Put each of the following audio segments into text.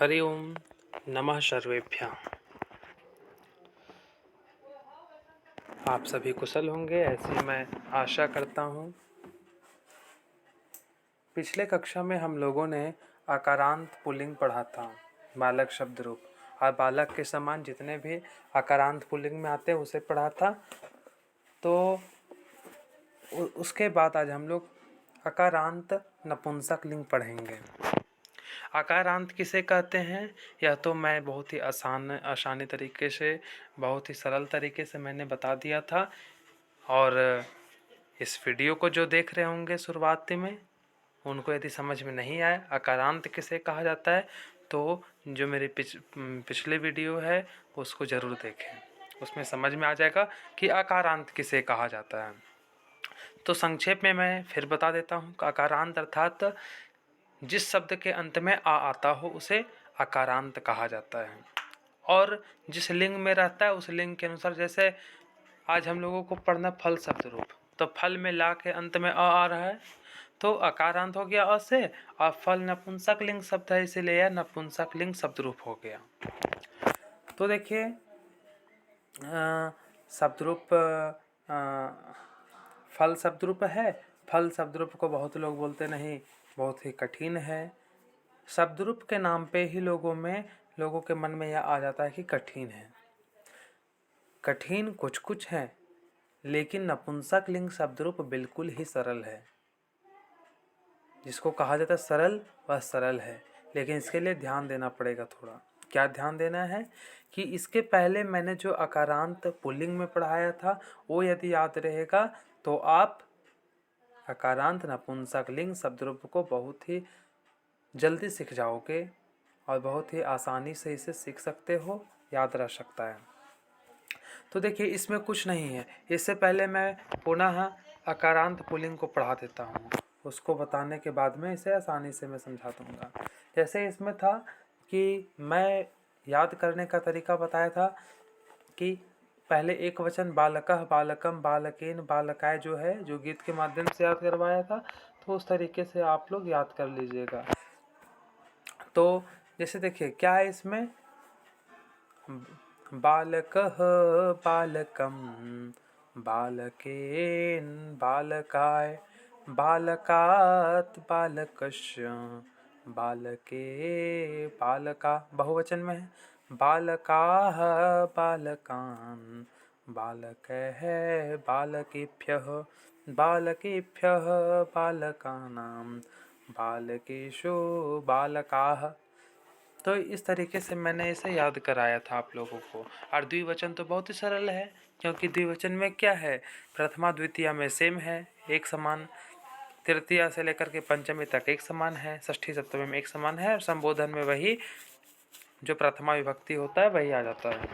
हरि ओम नमः सर्वेभ्यः। आप सभी कुशल होंगे ऐसी मैं आशा करता हूँ। पिछले कक्षा में हम लोगों ने आकारांत पुल्लिंग पढ़ा था, बालक शब्द रूप, और बालक के समान जितने भी आकारांत पुल्लिंग में आते हैं उसे पढ़ा था। तो उसके बाद आज हम लोग आकारांत नपुंसक लिंग पढ़ेंगे। आकारांत किसे कहते हैं यह तो मैं बहुत ही आसानी तरीके से, बहुत ही सरल तरीके से मैंने बता दिया था। और इस वीडियो को जो देख रहे होंगे शुरुआती में, उनको यदि समझ में नहीं आए आकारांत किसे कहा जाता है तो जो मेरी पिछले वीडियो है उसको ज़रूर देखें, उसमें समझ में आ जाएगा कि आकारांत किसे कहा जाता है। तो संक्षेप में मैं फिर बता देता हूँ। आकारांत अर्थात जिस शब्द के अंत में आ आता हो उसे आकारांत कहा जाता है, और जिस लिंग में रहता है उस लिंग के अनुसार, जैसे आज हम लोगों को पढ़ना फल शब्द रूप, तो फल में ला के अंत में आ रहा है तो आकारांत हो गया अ से, और फल नपुंसक लिंग शब्द है इसीलिए यह नपुंसक लिंग शब्द रूप हो गया। तो देखिए शब्द रूप फल शब्द रूप है। फल शब्द रूप को बहुत लोग बोलते नहीं, बहुत ही कठिन है। शब्द रूप के नाम पे ही लोगों के मन में यह आ जाता है कि कठिन है। कठिन कुछ कुछ है, लेकिन नपुंसक लिंग शब्द रूप बिल्कुल ही सरल है। जिसको कहा जाता है सरल वह सरल है, लेकिन इसके लिए ध्यान देना पड़ेगा थोड़ा। क्या ध्यान देना है कि इसके पहले मैंने जो आकारांत पुल्लिंग में पढ़ाया था वो यदि याद रहेगा तो आप आकारांत नपुंसक लिंग शब्द रूप को बहुत ही जल्दी सीख जाओगे और बहुत ही आसानी से इसे सीख सकते हो, याद रह सकता है। तो देखिए इसमें कुछ नहीं है। इससे पहले मैं पुनः आकारांत पुल्लिंग को पढ़ा देता हूँ, उसको बताने के बाद में इसे आसानी से मैं समझा दूंगा। जैसे इसमें था कि मैं याद करने का तरीका बताया था कि पहले एक वचन बालकः बालकम बालकेन बालकाय जो है, जो गीत के माध्यम से याद करवाया था, तो उस तरीके से आप लोग याद कर लीजिएगा। तो जैसे देखिए क्या है इसमें, बालकः बालकम बालकेन बालकाय बालकात् बालकस्य बालके बालका, बहुवचन में है। बालकाः बालकान् बालकैः बालकेभ्यः बालकेभ्यः बालकानां बालकेषु बालकाः। तो इस तरीके से मैंने इसे याद कराया था आप लोगों को। और द्विवचन तो बहुत ही सरल है, क्योंकि द्विवचन में क्या है, प्रथमा द्वितीया में सेम है, एक समान। तृतीया से लेकर के पंचमी तक एक समान है, षष्ठी सप्तमी में एक समान है, और संबोधन में वही जो प्रथमा विभक्ति होता है वही आ जाता है।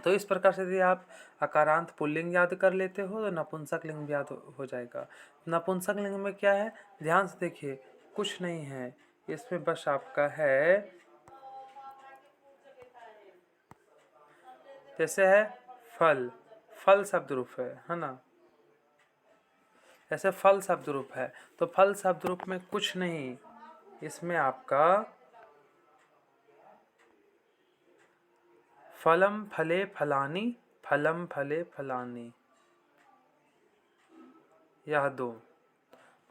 तो इस प्रकार से यदि आप आकारांत पुल्लिंग याद कर लेते हो तो नपुंसक लिंग भी याद हो जाएगा। नपुंसक लिंग में क्या है, ध्यान से देखिए, कुछ नहीं है इसमें, बस आपका है जैसे है फल, फल शब्द रूप है ना। जैसे फल शब्द रूप है तो फल शब्द रूप में कुछ नहीं, इसमें आपका फलम फले फलानी, फलम फले फलानी, यह दो,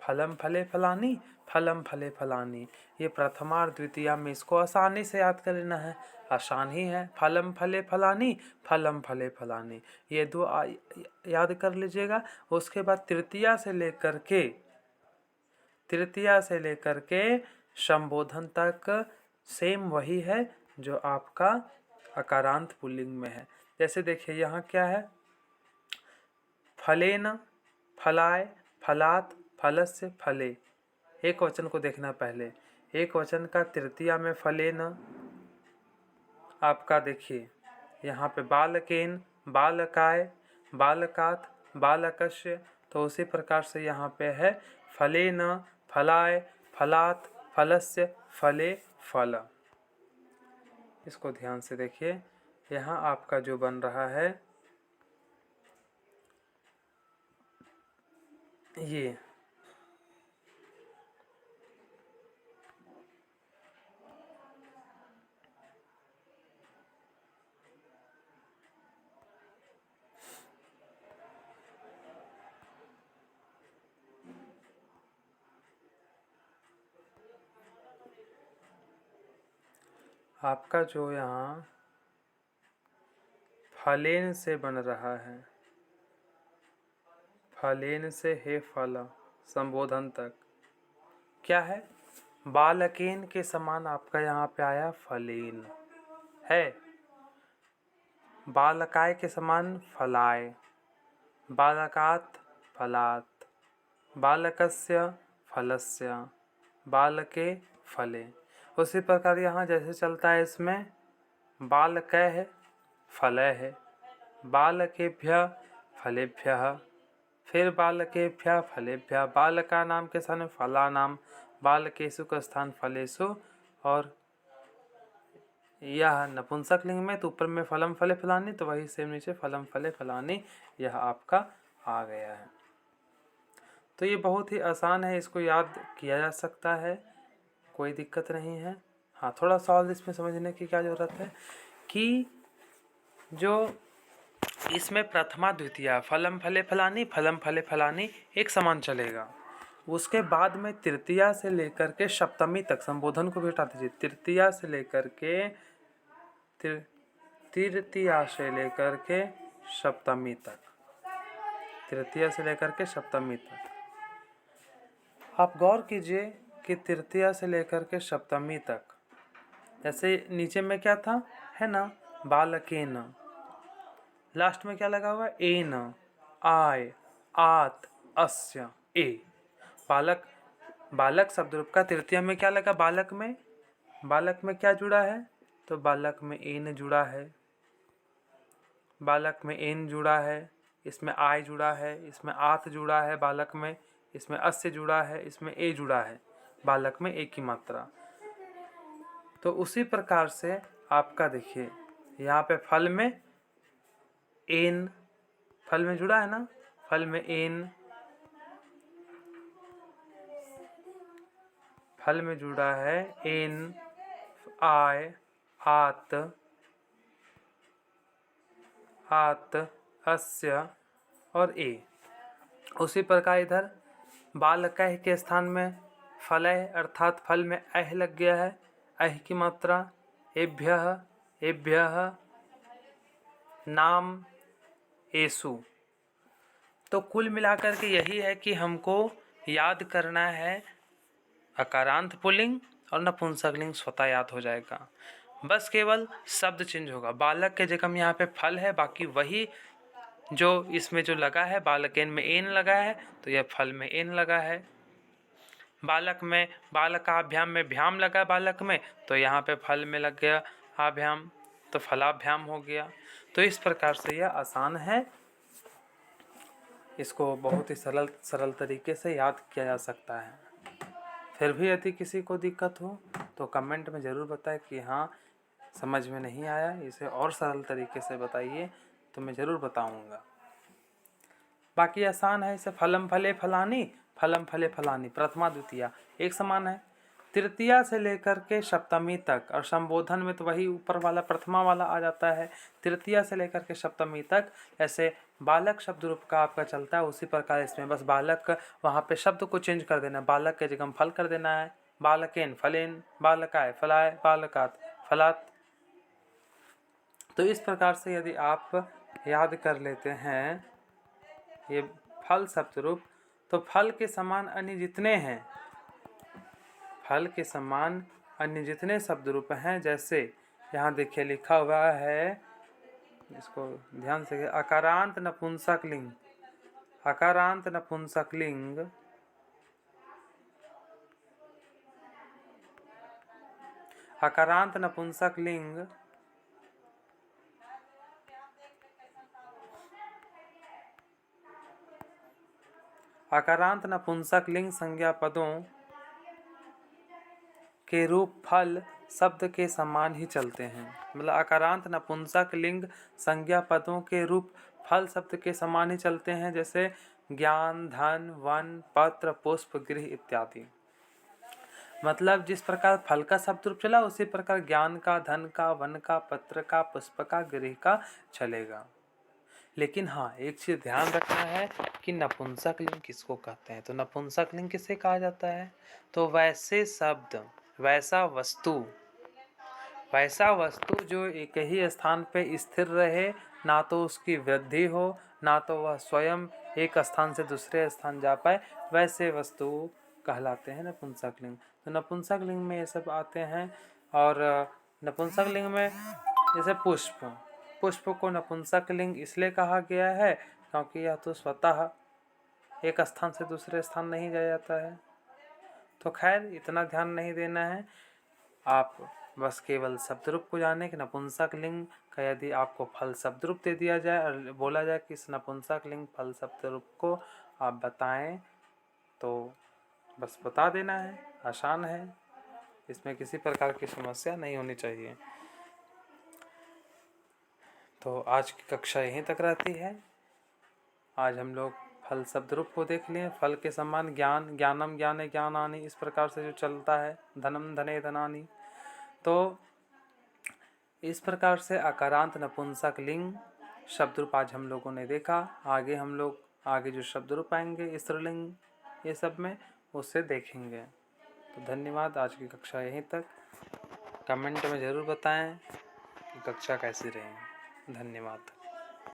फलम फले फलानी फलम फले फलानी, ये प्रथमा और द्वितीया में इसको आसानी से याद कर लेना है, आसान ही है। फलम फले फलानी फलम फले फलानी, ये दो याद कर लीजिएगा। उसके बाद तृतीया से लेकर के संबोधन तक सेम वही है जो आपका आकारांत पुल्लिंग में है। जैसे देखिए यहाँ क्या है, फलेन फलाय फलात फलस्य फले, एक वचन को देखना पहले। एक वचन का तृतीया में फलेन, आपका देखिए यहाँ पे बालकेन बालकाय बालकात बालकस्य, तो उसी प्रकार से यहाँ पे है फलेन फलाय फलात फलस्य फले फल। इसको ध्यान से देखिए, यहाँ आपका जो बन रहा है ये आपका जो यहाँ फलेन से बन रहा है, फलेन से हे फल संबोधन तक क्या है, बालकेन के समान आपका यहाँ पे आया फलेन है, बालकाय के समान फलाय, बालकात् फलात्, बालकस्य फलस्य, बालके फले। उसी प्रकार यहाँ जैसे चलता है इसमें बालकय है, फलय है, बालकेभ्यः फलेभ्यः, फिर बालकेभ्यः फलेभ्यः, बालका नाम के स्थान फला नाम, बालकेषु का स्थान फलेषु, और यह नपुंसक लिंग में तो ऊपर में फलम फले फलानी, तो वही सेम नीचे फलम फले फलानी, यह आपका आ गया है। तो ये बहुत ही आसान है, इसको याद किया जा सकता है, कोई दिक्कत नहीं है। हाँ, थोड़ा सवाल इसमें समझने की क्या ज़रूरत है कि जो इसमें प्रथमा द्वितीया फलम फले फलानी एक समान चलेगा, उसके बाद में तृतीया से लेकर के सप्तमी तक, संबोधन को भी हटा दीजिए, तृतीया से लेकर के सप्तमी तक, तृतीया से लेकर के सप्तमी तक आप गौर कीजिए कि तृतीया से लेकर के सप्तमी तक, जैसे नीचे में क्या था, है ना, बालकेन, लास्ट में क्या लगा हुआ है, एन, आय, आत, अस्य, ए। बालक, बालक शब्द रूप का तृतीया में क्या लगा, बालक में क्या जुड़ा है, तो बालक में एन जुड़ा है, बालक में एन जुड़ा है, इसमें आय जुड़ा है, इसमें आत जुड़ा है बालक में, इसमें अस्य जुड़ा है, इसमें ए जुड़ा है, बालक में एक ही मात्रा। तो उसी प्रकार से आपका देखिए यहाँ पे फल में एन, फल में जुड़ा है ना, फल में एन, फल में जुड़ा है एन, आय, आत, अस्य और ए। उसी प्रकार इधर बालकः के स्थान में फलय अर्थात फल में अह लग गया है, अह की मात्रा, एभ्यः नाम एसु। तो कुल मिलाकर के यही है कि हमको याद करना है, अकारांत पुल्लिंग और नपुंसकलिंग स्वतः याद हो जाएगा, बस केवल शब्द चेंज होगा। बालक के जगह में यहाँ पे फल है, बाकी वही जो इसमें जो लगा है, बालकेन में एन लगा है तो यह फल में एन लगा है, बालक में बालकाभ्याम में भ्याम लगा बालक में, तो यहाँ पे फल में लग गया आभ्याम, तो फलाभ्याम हो गया। तो इस प्रकार से यह आसान है, इसको बहुत ही सरल तरीके से याद किया जा सकता है। फिर भी यदि किसी को दिक्कत हो तो कमेंट में ज़रूर बताएं कि हाँ समझ में नहीं आया, इसे और सरल तरीके से बताइए तो मैं ज़रूर बताऊंगा। बाकी आसान है, इसे फलम फले फलानी प्रथमा द्वितीया एक समान है, तृतीया से लेकर के सप्तमी तक, और संबोधन में तो वही ऊपर वाला प्रथमा वाला आ जाता है, तृतीया से लेकर के सप्तमी तक। ऐसे बालक शब्द रूप का आपका चलता है, उसी प्रकार इसमें बस बालक वहाँ पे शब्द को चेंज कर देना है, बालक के जगह फल कर देना है, बालकेन फलेन, बालकाय फलाय, बालकात फलात। तो इस प्रकार से यदि आप याद कर लेते हैं ये फल शब्द रूप, तो फल के समान अन्य जितने हैं, फल के समान अन्य जितने शब्द रूप हैं, जैसे यहाँ देखिए लिखा हुआ है, इसको ध्यान से, अकारांत नपुंसक लिंग, अकारांत नपुंसक लिंग, अकारांत नपुंसक लिंग, अकारांत नपुंसक लिंग संज्ञा पदों के रूप फल शब्द के समान ही चलते हैं। मतलब अकारांत नपुंसक लिंग संज्ञा पदों के रूप फल शब्द के समान ही चलते हैं, जैसे ज्ञान, धन, वन, पत्र, पुष्प, गृह इत्यादि। मतलब जिस प्रकार फल का शब्द रूप चला, उसी प्रकार ज्ञान का, धन का, वन का, पत्र का, पुष्प का, गृह का चलेगा। लेकिन हाँ, एक चीज ध्यान रखना है कि नपुंसक लिंग किसको कहते हैं। तो नपुंसक लिंग किसे कहा जाता है, तो वैसे शब्द, वैसा वस्तु, वैसा वस्तु जो एक ही स्थान पे स्थिर रहे, ना तो उसकी वृद्धि हो, ना तो वह स्वयं एक स्थान से दूसरे स्थान जा पाए, वैसे वस्तु कहलाते हैं नपुंसक लिंग। तो नपुंसक लिंग में ये सब आते हैं। और नपुंसक लिंग में जैसे पुष्प को नपुंसक लिंग इसलिए कहा गया है क्योंकि यह तो स्वतः एक स्थान से दूसरे स्थान नहीं जा जाता है। तो खैर इतना ध्यान नहीं देना है, आप बस केवल शब्द रूप को जाने कि नपुंसक लिंग का यदि आपको फल शब्द रूप दे दिया जाए और बोला जाए कि इस नपुंसक लिंग फल शब्द रूप को आप बताएं, तो बस बता देना है, आसान है, इसमें किसी प्रकार की समस्या नहीं होनी चाहिए। तो आज की कक्षा यहीं तक रहती है। आज हम लोग फल शब्द रूप को देख लिए। फल के समान ज्ञान, ज्ञानम ज्ञाने ज्ञानानि, इस प्रकार से जो चलता है, धनम धने धनानि। तो इस प्रकार से अकारांत नपुंसक लिंग शब्द रूप आज हम लोगों ने देखा। आगे हम लोग आगे जो शब्द रूप आएंगे स्त्रीलिंग ये सब में, उससे देखेंगे। तो धन्यवाद, आज की कक्षा यहीं तक। कमेंट में ज़रूर बताएं कि कक्षा कैसी रही। धन्यवाद।